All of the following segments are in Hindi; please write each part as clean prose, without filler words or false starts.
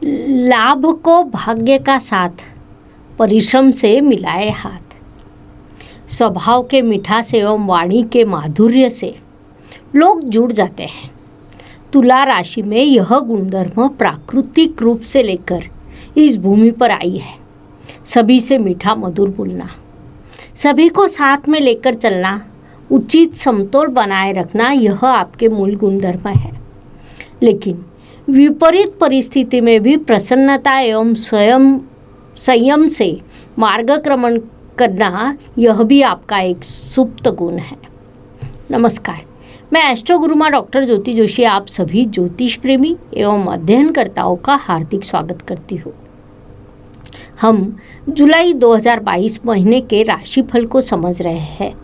लाभ को भाग्य का साथ, परिश्रम से मिलाए हाथ। स्वभाव के मिठास एवं वाणी के माधुर्य से लोग जुड़ जाते हैं। तुला राशि में यह गुणधर्म प्राकृतिक रूप से लेकर इस भूमि पर आई है। सभी से मीठा मधुर बोलना, सभी को साथ में लेकर चलना, उचित समतोल बनाए रखना, यह आपके मूल गुणधर्म है। लेकिन विपरीत परिस्थिति में भी प्रसन्नता एवं संयम से मार्गक्रमण करना, यह भी आपका एक सुप्त गुण है। नमस्कार, मैं एस्ट्रो गुरुमा डॉक्टर ज्योति जोशी आप सभी ज्योतिष प्रेमी एवं अध्ययनकर्ताओं का हार्दिक स्वागत करती हूँ। हम जुलाई 2022 महीने के राशिफल को समझ रहे हैं।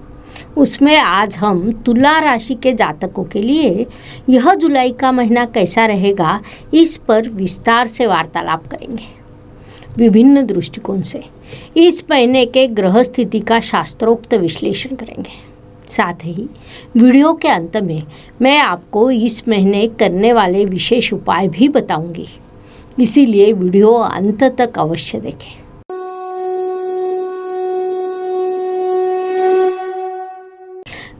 उसमें आज हम तुला राशि के जातकों के लिए यह जुलाई का महीना कैसा रहेगा, इस पर विस्तार से वार्तालाप करेंगे। विभिन्न दृष्टिकोण से इस महीने के ग्रह स्थिति का शास्त्रोक्त विश्लेषण करेंगे। साथ ही वीडियो के अंत में मैं आपको इस महीने करने वाले विशेष उपाय भी बताऊंगी, इसीलिए वीडियो अंत तक अवश्य देखें।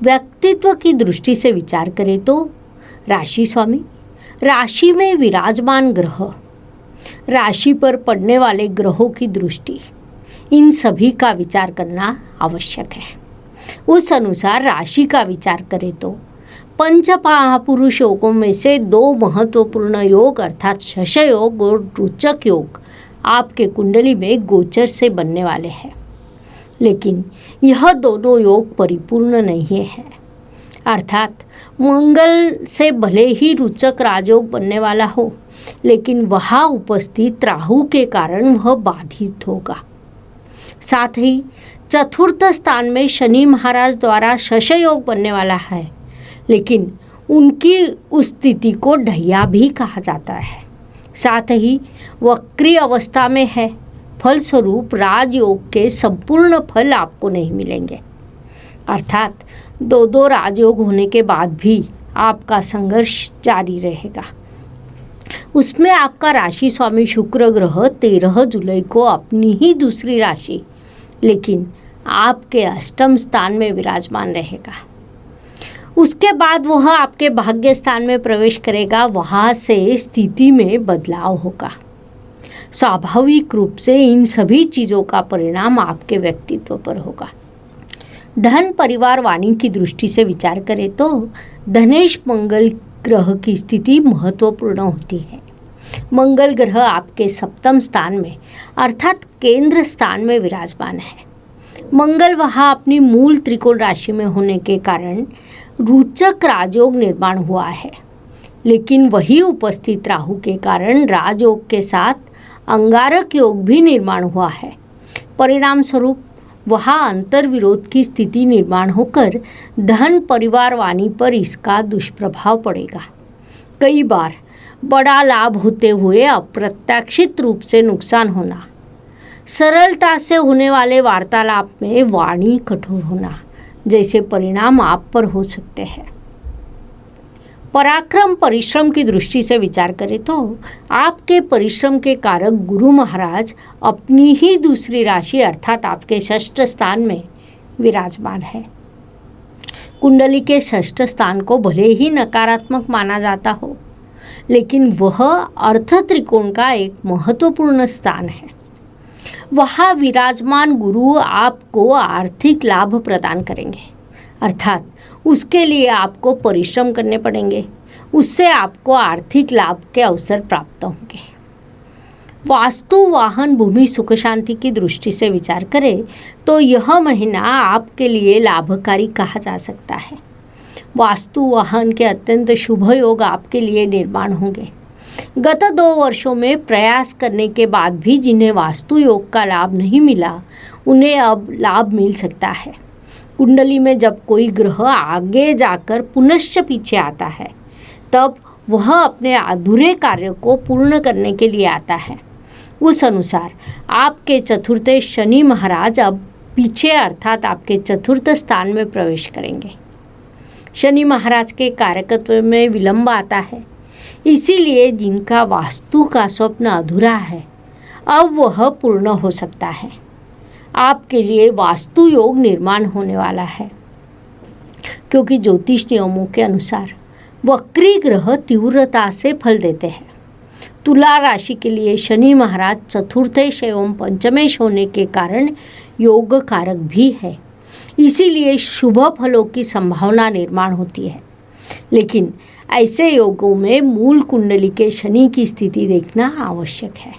व्यक्तित्व की दृष्टि से विचार करें तो राशि स्वामी, राशि में विराजमान ग्रह, राशि पर पड़ने वाले ग्रहों की दृष्टि, इन सभी का विचार करना आवश्यक है। उस अनुसार राशि का विचार करें तो पंच महापुरुष योगों में से दो महत्वपूर्ण योग अर्थात शश योग और रुचक योग आपके कुंडली में गोचर से बनने वाले हैं। लेकिन यह दोनों योग परिपूर्ण नहीं है, अर्थात मंगल से भले ही रुचक राजयोग बनने वाला हो, लेकिन वहाँ उपस्थित राहु के कारण वह बाधित होगा। साथ ही चतुर्थ स्थान में शनि महाराज द्वारा शश योग बनने वाला है, लेकिन उनकी उस स्थिति को ढैया भी कहा जाता है। साथ ही वक्री अवस्था में है, फलस्वरूप राजयोग के संपूर्ण फल आपको नहीं मिलेंगे। अर्थात दो राजयोग होने के बाद भी आपका संघर्ष जारी रहेगा। उसमें आपका राशि स्वामी शुक्र ग्रह 13 जुलाई को अपनी ही दूसरी राशि, लेकिन आपके अष्टम स्थान में विराजमान रहेगा। उसके बाद वह आपके भाग्य स्थान में प्रवेश करेगा। वहाँ से स्थिति में बदलाव होगा। स्वाभाविक रूप से इन सभी चीज़ों का परिणाम आपके व्यक्तित्व पर होगा। धन परिवार वाणी की दृष्टि से विचार करें तो धनेश मंगल ग्रह की स्थिति महत्वपूर्ण होती है। मंगल ग्रह आपके सप्तम स्थान में अर्थात केंद्र स्थान में विराजमान है। मंगल वहाँ अपनी मूल त्रिकोण राशि में होने के कारण रुचक राजयोग निर्माण हुआ है, लेकिन वही उपस्थित राहु के कारण राजयोग के साथ अंगारक योग भी निर्माण हुआ है। परिणाम स्वरूप वहाँ अंतर्विरोध की स्थिति निर्माण होकर धन परिवार वाणी पर इसका दुष्प्रभाव पड़ेगा। कई बार बड़ा लाभ होते हुए अप्रत्याशित रूप से नुकसान होना, सरलता से होने वाले वार्तालाप में वाणी कठोर होना जैसे परिणाम आप पर हो सकते हैं। पराक्रम परिश्रम की दृष्टि से विचार करें तो आपके परिश्रम के कारक गुरु महाराज अपनी ही दूसरी राशि अर्थात आपके षष्ठ स्थान में विराजमान है। कुंडली के षष्ठ स्थान को भले ही नकारात्मक माना जाता हो, लेकिन वह अर्थ त्रिकोण का एक महत्वपूर्ण स्थान है। वहाँ विराजमान गुरु आपको आर्थिक लाभ प्रदान करेंगे, अर्थात उसके लिए आपको परिश्रम करने पड़ेंगे, उससे आपको आर्थिक लाभ के अवसर प्राप्त होंगे। वास्तु वाहन भूमि सुख शांति की दृष्टि से विचार करें तो यह महीना आपके लिए लाभकारी कहा जा सकता है। वास्तु वाहन के अत्यंत शुभ योग आपके लिए निर्माण होंगे। गत 2 वर्षों में प्रयास करने के बाद भी जिन्हें वास्तु योग का लाभ नहीं मिला, उन्हें अब लाभ मिल सकता है। कुंडली में जब कोई ग्रह आगे जाकर पुनश्च पीछे आता है, तब वह अपने अधूरे कार्य को पूर्ण करने के लिए आता है। उस अनुसार आपके चतुर्थ शनि महाराज अब पीछे अर्थात आपके चतुर्थ स्थान में प्रवेश करेंगे। शनि महाराज के कारकत्व में विलंब आता है। इसीलिए जिनका वास्तु का स्वप्न अधूरा है, अब वह पूर्ण हो सकता है। आपके लिए वास्तु योग निर्माण होने वाला है, क्योंकि ज्योतिष नियमों के अनुसार वक्री ग्रह तीव्रता से फल देते हैं। तुला राशि के लिए शनि महाराज चतुर्थेश एवं पंचमेश होने के कारण योग कारक भी है, इसीलिए शुभ फलों की संभावना निर्माण होती है। लेकिन ऐसे योगों में मूल कुंडली के शनि की स्थिति देखना आवश्यक है।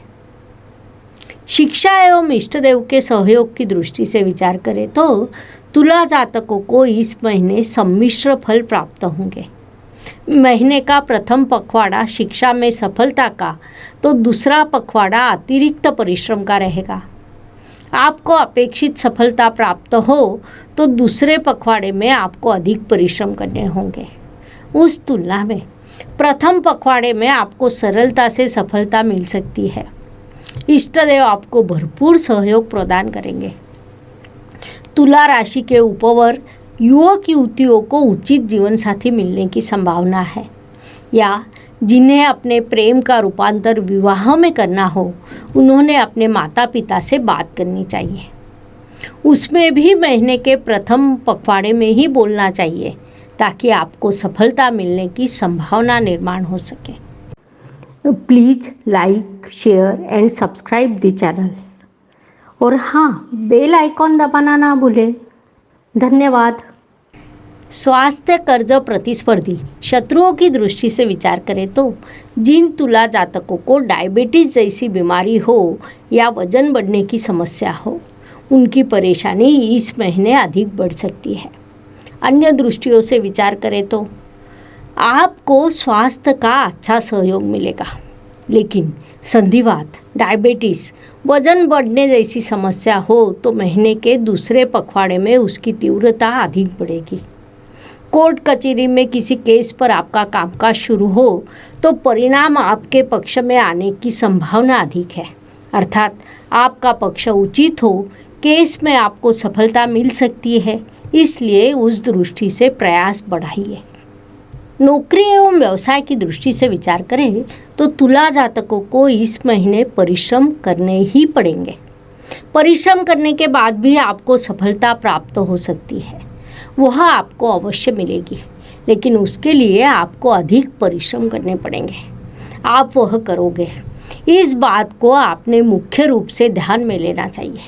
शिक्षा एवं इष्ट देव के सहयोग की दृष्टि से विचार करें तो तुला जातकों को इस महीने सम्मिश्र फल प्राप्त होंगे। महीने का प्रथम पखवाड़ा शिक्षा में सफलता का, तो दूसरा पखवाड़ा अतिरिक्त परिश्रम का रहेगा। आपको अपेक्षित सफलता प्राप्त हो तो दूसरे पखवाड़े में आपको अधिक परिश्रम करने होंगे। उस तुलना में प्रथम पखवाड़े में आपको सरलता से सफलता मिल सकती है। इष्ट देव आपको भरपूर सहयोग प्रदान करेंगे। तुला राशि के उपवर युवक युवतियों को उचित जीवन साथी मिलने की संभावना है, या जिन्हें अपने प्रेम का रूपांतर विवाह में करना हो, उन्होंने अपने माता पिता से बात करनी चाहिए। उसमें भी महीने के प्रथम पखवाड़े में ही बोलना चाहिए, ताकि आपको सफलता मिलने की संभावना निर्माण हो सके। Please like, share and subscribe the channel, और हाँ, बेल आइकॉन दबाना ना भूलें। धन्यवाद। स्वास्थ्य, कर्ज, प्रतिस्पर्धी शत्रुओं की दृष्टि से विचार करें तो जिन तुला जातकों को डायबिटीज़ जैसी बीमारी हो या वजन बढ़ने की समस्या हो, उनकी परेशानी इस महीने अधिक बढ़ सकती है। अन्य दृष्टियों से विचार करें तो आपको स्वास्थ्य का अच्छा सहयोग मिलेगा, लेकिन संधिवात, डायबिटीज़, वजन बढ़ने जैसी समस्या हो तो महीने के दूसरे पखवाड़े में उसकी तीव्रता अधिक बढ़ेगी। कोर्ट कचहरी में किसी केस पर आपका कामकाज शुरू हो तो परिणाम आपके पक्ष में आने की संभावना अधिक है, अर्थात आपका पक्ष उचित हो, केस में आपको सफलता मिल सकती है। इसलिए उस दृष्टि से प्रयास बढ़ाइए। नौकरी एवं व्यवसाय की दृष्टि से विचार करें तो तुला जातकों को इस महीने परिश्रम करने ही पड़ेंगे। परिश्रम करने के बाद भी आपको सफलता प्राप्त हो सकती है, वह आपको अवश्य मिलेगी, लेकिन उसके लिए आपको अधिक परिश्रम करने पड़ेंगे। आप वह करोगे, इस बात को आपने मुख्य रूप से ध्यान में लेना चाहिए,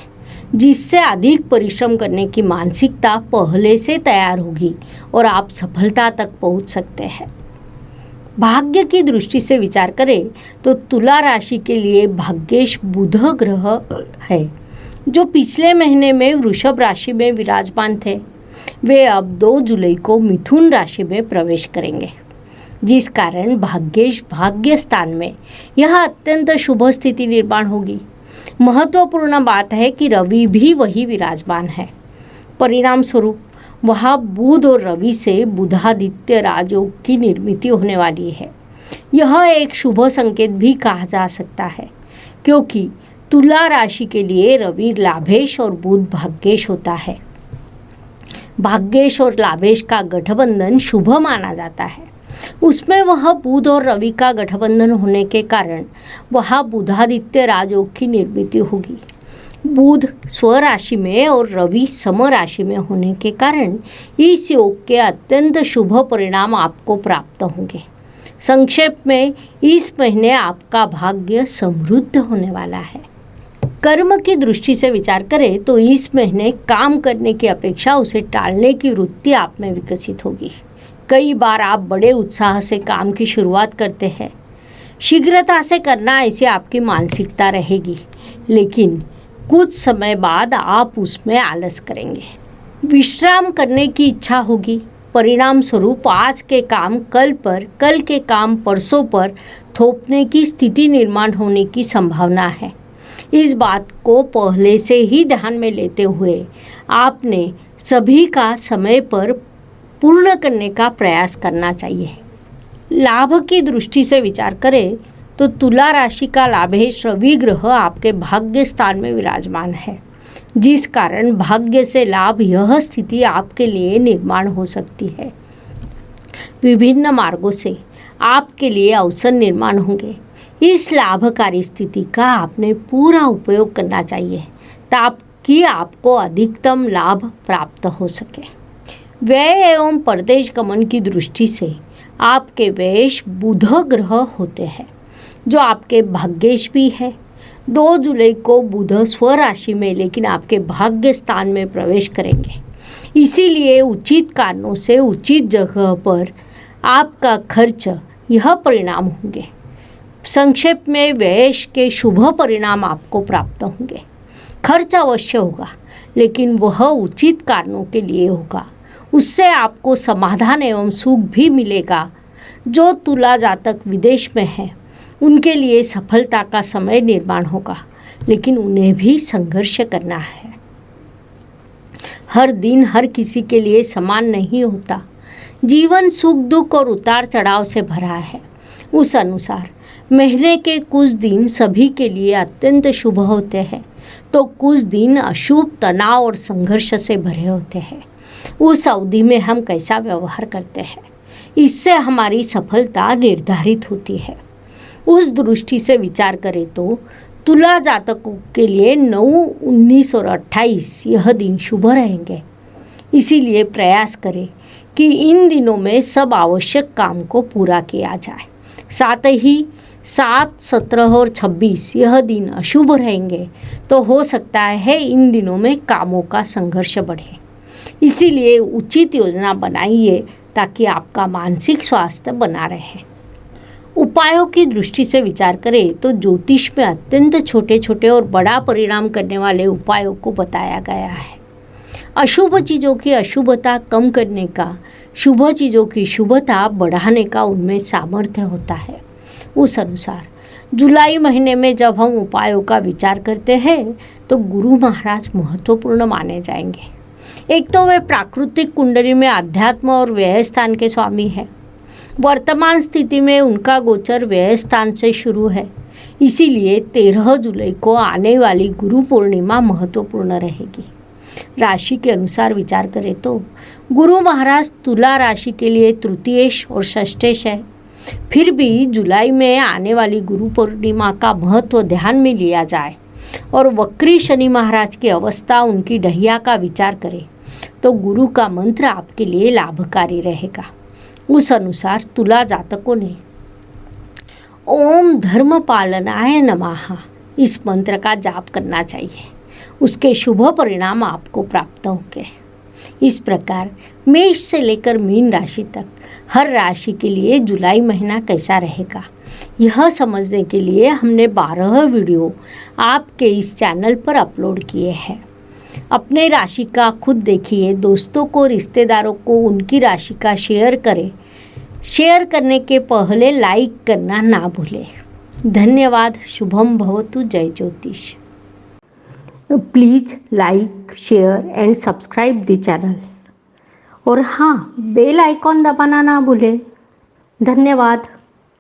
जिससे अधिक परिश्रम करने की मानसिकता पहले से तैयार होगी और आप सफलता तक पहुंच सकते हैं। भाग्य की दृष्टि से विचार करें तो तुला राशि के लिए भाग्येश बुध ग्रह है, जो पिछले महीने में वृषभ राशि में विराजमान थे। वे अब 2 जुलाई को मिथुन राशि में प्रवेश करेंगे, जिस कारण भाग्येश भाग्य स्थान में यह अत्यंत शुभ स्थिति निर्माण होगी। महत्वपूर्ण बात है कि रवि भी वही विराजमान है। परिणाम स्वरूप वहाँ बुध और रवि से बुधादित्य राजयोग की निर्मिति होने वाली है। यह एक शुभ संकेत भी कहा जा सकता है, क्योंकि तुला राशि के लिए रवि लाभेश और बुध भाग्येश होता है। भाग्येश और लाभेश का गठबंधन शुभ माना जाता है। उसमें वह बुध और रवि का गठबंधन होने के कारण वहाँ बुधादित्य राजयोग की निर्मिति होगी। बुध स्वराशि में और रवि सम राशि में होने के कारण इस योग के अत्यंत शुभ परिणाम आपको प्राप्त होंगे। संक्षेप में, इस महीने आपका भाग्य समृद्ध होने वाला है। कर्म की दृष्टि से विचार करें तो इस महीने काम करने की अपेक्षा उसे टालने की वृत्ति आप में विकसित होगी। कई बार आप बड़े उत्साह से काम की शुरुआत करते हैं, शीघ्रता से करना ऐसी आपकी मानसिकता रहेगी, लेकिन कुछ समय बाद आप उसमें आलस करेंगे, विश्राम करने की इच्छा होगी। परिणाम स्वरूप आज के काम कल पर, कल के काम परसों पर थोपने की स्थिति निर्माण होने की संभावना है। इस बात को पहले से ही ध्यान में लेते हुए आपने सभी का समय पर पूर्ण करने का प्रयास करना चाहिए। लाभ की दृष्टि से विचार करें तो तुला राशि का लाभेश रवि ग्रह आपके भाग्य स्थान में विराजमान है, जिस कारण भाग्य से लाभ यह स्थिति आपके लिए निर्माण हो सकती है। विभिन्न मार्गों से आपके लिए अवसर निर्माण होंगे। इस लाभकारी स्थिति का आपने पूरा उपयोग करना चाहिए ताकि आपको अधिकतम लाभ प्राप्त हो सके। व्यय एवं परदेश गमन की दृष्टि से आपके व्ययेश बुध ग्रह होते हैं जो आपके भाग्येश भी है। 2 जुलाई को बुध स्वराशि में लेकिन आपके भाग्य स्थान में प्रवेश करेंगे। इसीलिए उचित कारणों से उचित जगह पर आपका खर्च यह परिणाम होंगे। संक्षेप में व्ययेश के शुभ परिणाम आपको प्राप्त होंगे। खर्च अवश्य होगा लेकिन वह उचित कारणों के लिए होगा। उससे आपको समाधान एवं सुख भी मिलेगा। जो तुला जातक विदेश में है उनके लिए सफलता का समय निर्माण होगा लेकिन उन्हें भी संघर्ष करना है। हर दिन हर किसी के लिए समान नहीं होता। जीवन सुख दुख और उतार चढ़ाव से भरा है। उस अनुसार महीने के कुछ दिन सभी के लिए अत्यंत शुभ होते हैं तो कुछ दिन अशुभ, तनाव और संघर्ष से भरे होते हैं। उस अवधि में हम कैसा व्यवहार करते हैं इससे हमारी सफलता निर्धारित होती है। उस दृष्टि से विचार करें तो तुला जातकों के लिए 9, 19 और 28 यह दिन शुभ रहेंगे। इसीलिए प्रयास करें कि इन दिनों में सब आवश्यक काम को पूरा किया जाए। साथ ही 7, 17 और 26 यह दिन अशुभ रहेंगे तो हो सकता है इन दिनों में कामों का संघर्ष बढ़े। इसीलिए उचित योजना बनाइए ताकि आपका मानसिक स्वास्थ्य बना रहे। उपायों की दृष्टि से विचार करें तो ज्योतिष में अत्यंत छोटे छोटे और बड़ा परिणाम करने वाले उपायों को बताया गया है। अशुभ चीज़ों की अशुभता कम करने का, शुभ चीज़ों की शुभता बढ़ाने का उनमें सामर्थ्य होता है। उस अनुसार जुलाई महीने में जब हम उपायों का विचार करते हैं तो गुरु महाराज महत्वपूर्ण माने जाएंगे। एक तो वे प्राकृतिक कुंडली में अध्यात्म और व्यय स्थान के स्वामी हैं। वर्तमान स्थिति में उनका गोचर व्यय स्थान से शुरू है। इसीलिए 13 जुलाई को आने वाली गुरु पूर्णिमा महत्वपूर्ण रहेगी। राशि के अनुसार विचार करें तो गुरु महाराज तुला राशि के लिए तृतीयेश और षष्ठेश है। फिर भी जुलाई में आने वाली गुरु पूर्णिमा का महत्व ध्यान में लिया जाए और वक्री शनि महाराज की अवस्था, उनकी डहिया का विचार करें तो गुरु का मंत्र आपके लिए लाभकारी रहेगा। उस अनुसार तुला जातकों ने ओम धर्म पालनाय नमः इस मंत्र का जाप करना चाहिए। उसके शुभ परिणाम आपको प्राप्त होंगे। इस प्रकार मेष से लेकर मीन राशि तक हर राशि के लिए जुलाई महीना कैसा रहेगा यह समझने के लिए हमने 12 वीडियो आपके इस चैनल पर अपलोड किए हैं। अपने राशि का खुद देखिए, दोस्तों को, रिश्तेदारों को उनकी राशि का शेयर करें। शेयर करने के पहले लाइक करना ना भूलें। धन्यवाद। शुभम भवतु। जय ज्योतिष। Please like, share and subscribe the channel और हाँ, बेल आइकॉन दबाना ना भूलें। धन्यवाद।